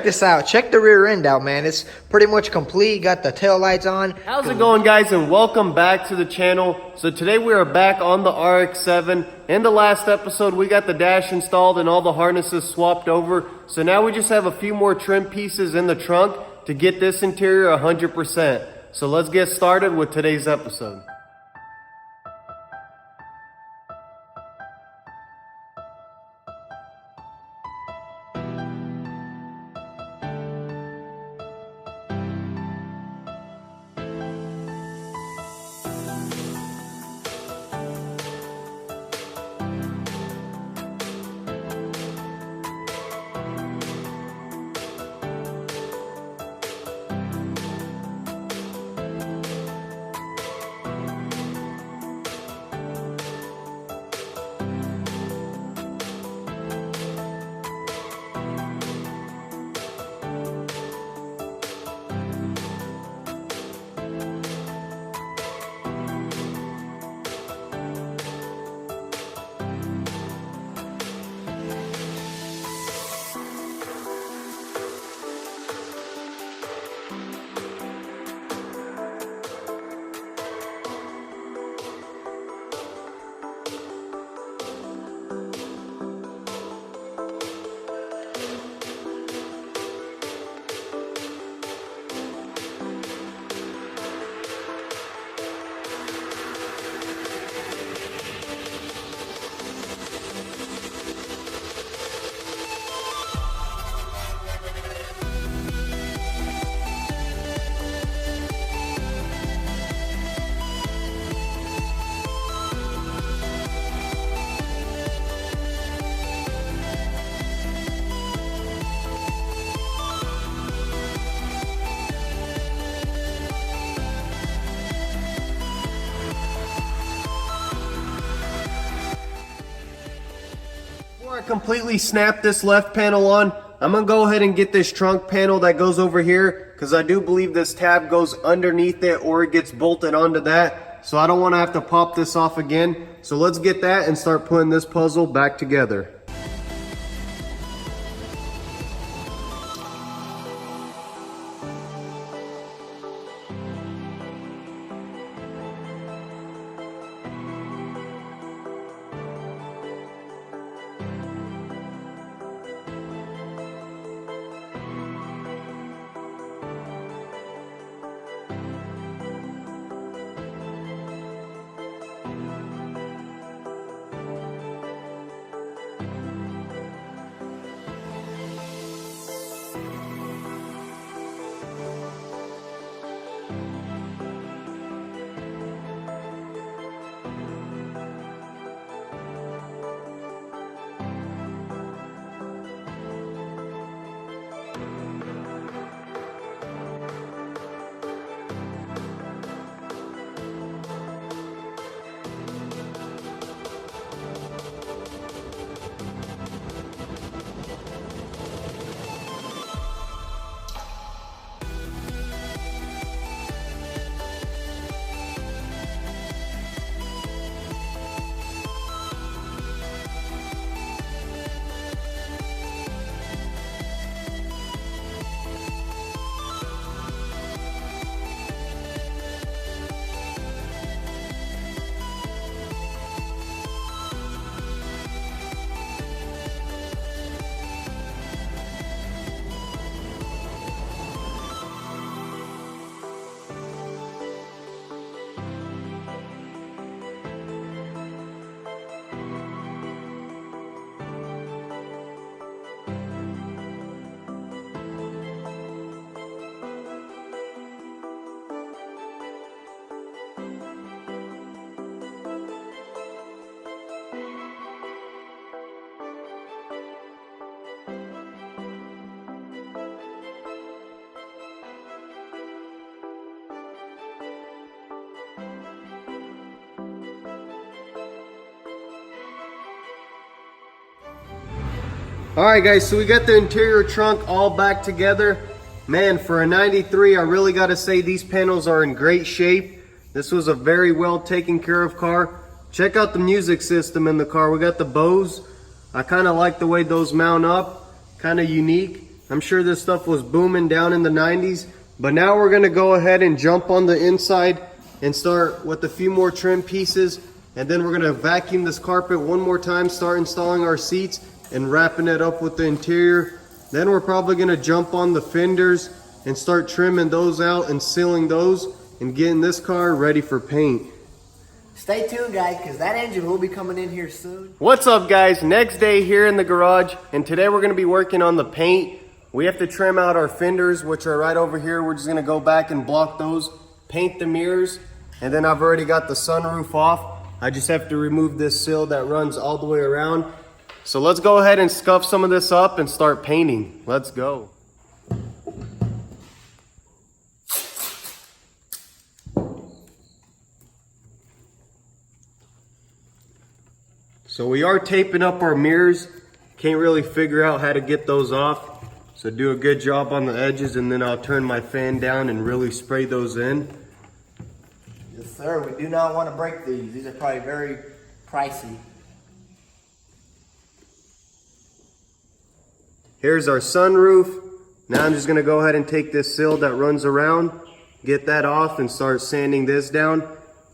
check this out. Check the rear end out, man. It's pretty much complete. Got the tail lights on. How's it going, guys, and welcome back to the channel. So today we are back on the RX7. In the last episode, we got the dash installed and all the harnesses swapped over. So now we just have a few more trim pieces in the trunk to get this interior 100%. So let's get started with today's episode. Before I completely snap this left panel on, I'm gonna go ahead and get this trunk panel that goes over here, because I do believe this tab goes underneath it or it gets bolted onto that. So I don't want to have to pop this off again. So let's get that and start putting this puzzle back together. Alright guys, so we got the interior trunk all back together. Man, for a 93, I really got to say these panels are in great shape. This was a very well taken care of car. Check out the music system in the car. We got the Bose. I kind of like the way those mount up. Kind of unique. I'm sure this stuff was booming down in the 90s. But now we're gonna go ahead and jump on the inside and start with a few more trim pieces. And then we're gonna vacuum this carpet one more time, start installing our seats and wrapping it up with the interior. Then we're probably gonna jump on the fenders and start trimming those out and sealing those and getting this car ready for paint. Stay tuned, guys, because that engine will be coming in here soon. What's up, guys? Next day here in the garage, and today we're gonna be working on the paint. We have to trim out our fenders, which are right over here. We're just gonna go back and block those, paint the mirrors, and then I've already got the sunroof off. I just have to remove this sill that runs all the way around. So let's go ahead and scuff some of this up and start painting. Let's go. So we are taping up our mirrors. Can't really figure out how to get those off. So do a good job on the edges, and then I'll turn my fan down and really spray those in. Yes, sir. We do not want to break these. These are probably very pricey. Here's our sunroof. Now I'm just gonna go ahead and take this sill that runs around, get that off, and start sanding this down.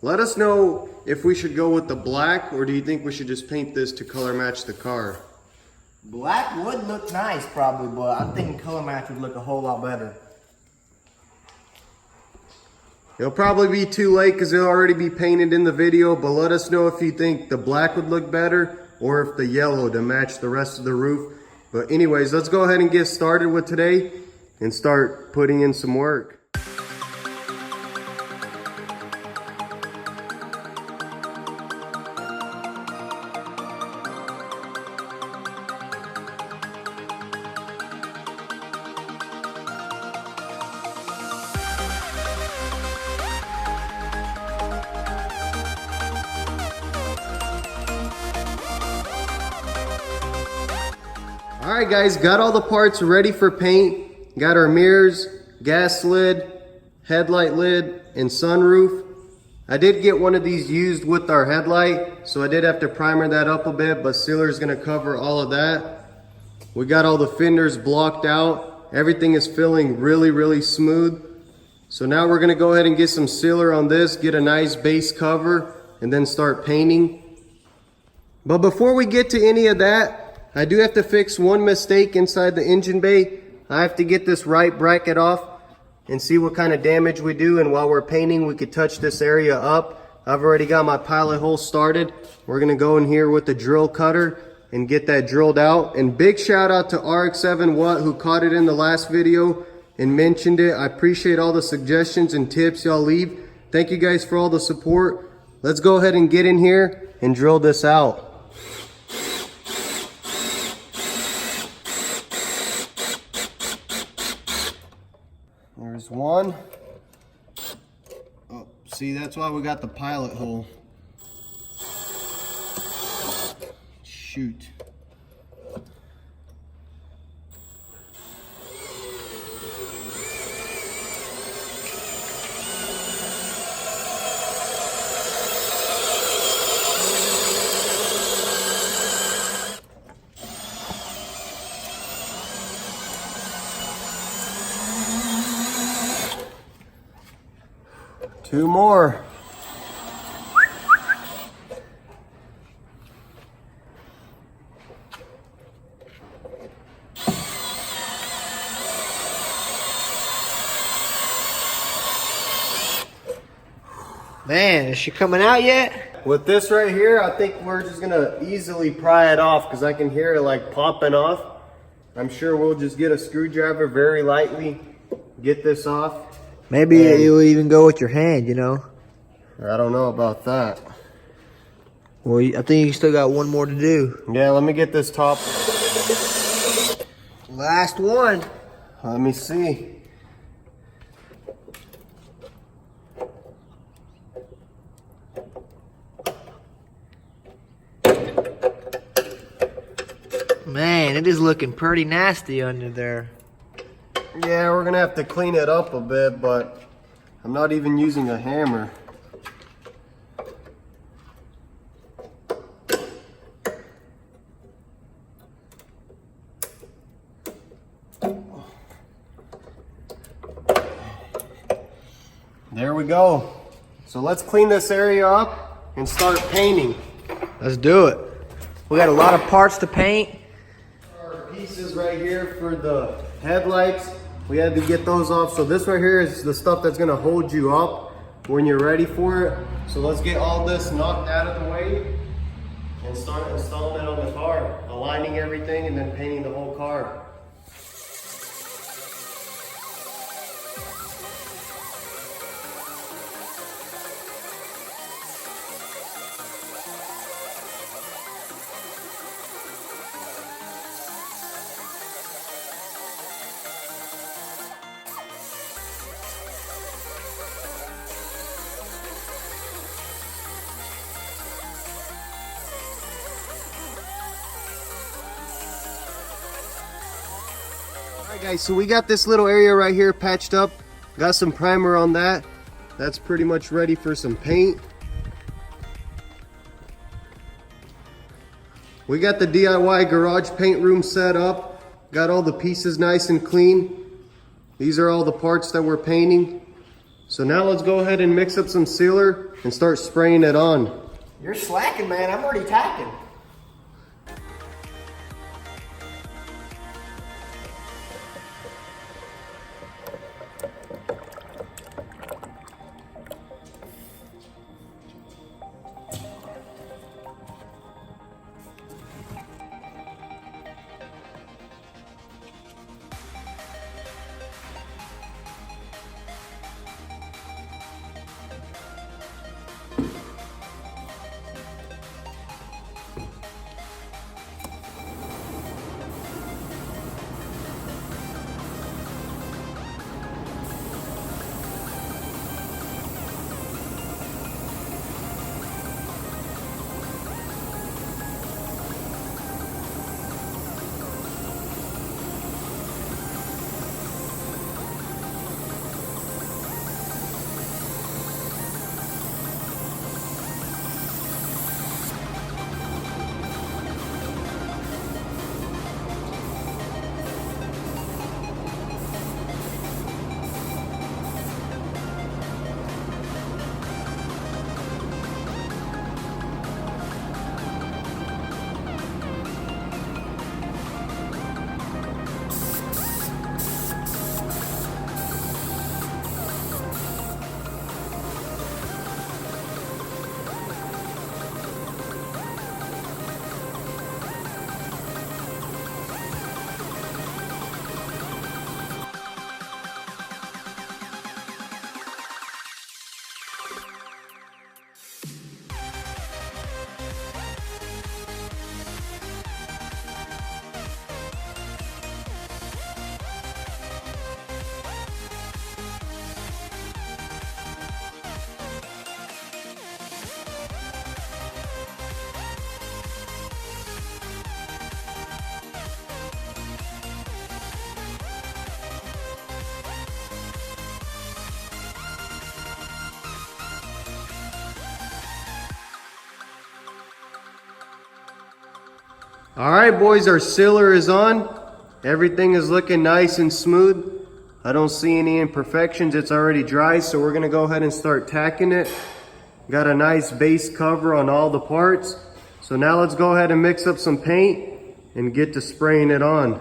Let us know if we should go with the black, or do you think we should just paint this to color match the car? Black would look nice probably, but I'm thinking color match would look a whole lot better. It'll probably be too late because it'll already be painted in the video, but let us know if you think the black would look better or if the yellow to match the rest of the roof. But anyways, let's go ahead and get started with today and start putting in some work. Alright guys, got all the parts ready for paint. Got our mirrors, gas lid, headlight lid, and sunroof. I did get one of these used with our headlight, so I did have to primer that up a bit, but sealer is going to cover all of that. We got all the fenders blocked out. Everything is feeling really smooth. So now we're going to go ahead and get some sealer on this, get a nice base cover, and then start painting. But before we get to any of that, I do have to fix one mistake inside the engine bay. I have to get this right bracket off and see what kind of damage we do, and while we're painting we could touch this area up. I've already got my pilot hole started. We're gonna go in here with the drill cutter and get that drilled out. And big shout out to RX7 who caught it in the last video and mentioned it. I appreciate all the suggestions and tips y'all leave. Thank you guys for all the support. Let's go ahead and get in here and drill this out. There's one. Oh, see, that's why we got the pilot hole. Shoot. Two more. Man, is she coming out yet? With this right here, I think we're just gonna easily pry it off because I can hear it like popping off. I'm sure we'll just get a screwdriver very lightly, get this off. Maybe you'll even go with your hand, you know? I don't know about that. Well, I think you still got one more to do. Yeah, let me get this top. Last one. Let me see. Man, it is looking pretty nasty under there. Yeah, we're gonna have to clean it up a bit, but I'm not even using a hammer. There we go. So let's clean this area up and start painting. Let's do it. We got a lot of parts to paint. Our pieces right here for the headlights, we had to get those off. So this right here is the stuff that's gonna hold you up when you're ready for it. So let's get all this knocked out of the way and start installing it on the car, aligning everything and then painting the whole car. Alright guys, so we got this little area right here patched up. Got some primer on that. That's pretty much ready for some paint. We got the DIY garage paint room set up. Got all the pieces nice and clean. These are all the parts that we're painting. So now let's go ahead and mix up some sealer and start spraying it on. You're slacking, man. I'm already tacking. All right, boys, our sealer is on. Everything is looking nice and smooth. I don't see any imperfections. It's already dry, so we're gonna go ahead and start tacking it. Got a nice base cover on all the parts. So now let's go ahead and mix up some paint and get to spraying it on.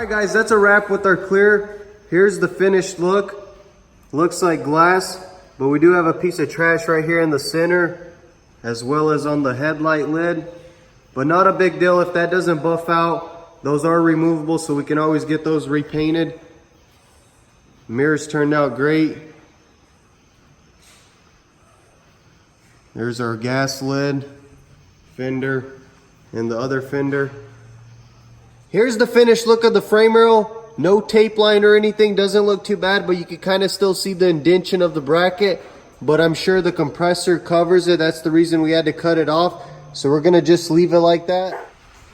Alright guys, that's a wrap with our clear. Here's the finished look. Looks like glass, but we do have a piece of trash right here in the center, as well as on the headlight lid. But not a big deal if that doesn't buff out. Those are removable, so we can always get those repainted. Mirrors turned out great. There's our gas lid, fender, and the other fender. Here's the finished look of the frame rail. No tape line or anything, doesn't look too bad, but you can kind of still see the indentation of the bracket. But I'm sure the compressor covers it. That's the reason we had to cut it off. So we're gonna just leave it like that.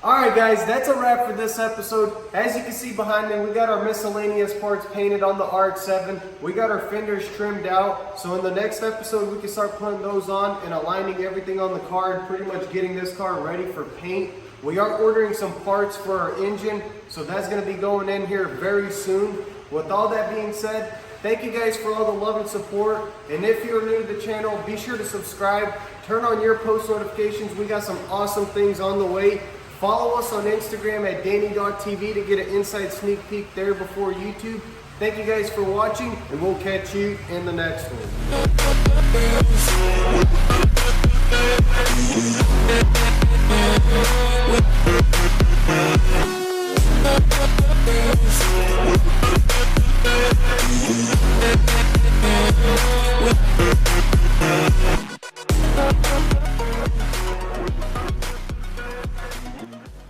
Alright guys, that's a wrap for this episode. As you can see behind me, we got our miscellaneous parts painted on the RX7. We got our fenders trimmed out. So in the next episode, we can start putting those on and aligning everything on the car and pretty much getting this car ready for paint. We are ordering some parts for our engine, so that's gonna be going in here very soon. With all that being said, thank you guys for all the love and support. And if you're new to the channel, be sure to subscribe, turn on your post notifications. We got some awesome things on the way. Follow us on Instagram at DannyTV to get an inside sneak peek there before YouTube. Thank you guys for watching, and we'll catch you in the next one.